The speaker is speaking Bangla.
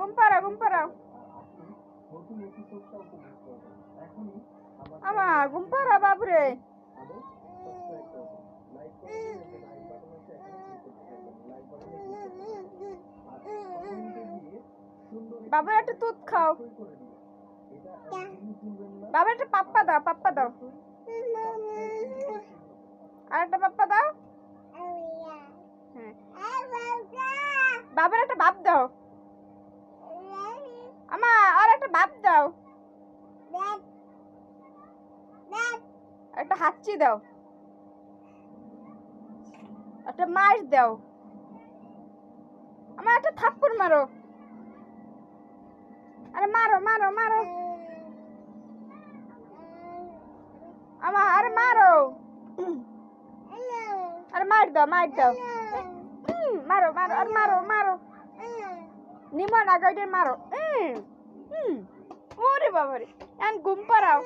ঘুম পাড়াও ঘুম পাড়াও আমার ঘুম পাড়া বাবরে বাবার একটা দুধ খাও বাবার একটা পাপ্পা দাও আর একটা পাপ্পা দাও বাবার একটা বাপ দাও আমা আর একটা বাপ দাও একটা হাঁচি দাও একটা মাছ দাও আমার একটা থাপ্পড় মারো আরে মারো মারো মারো আমার আরে মারো আরে মার দাও মারো মারো আর মারো মারো নিমো না গাইডে মারো ওরে বাবারে এন ঘুম পাড়াও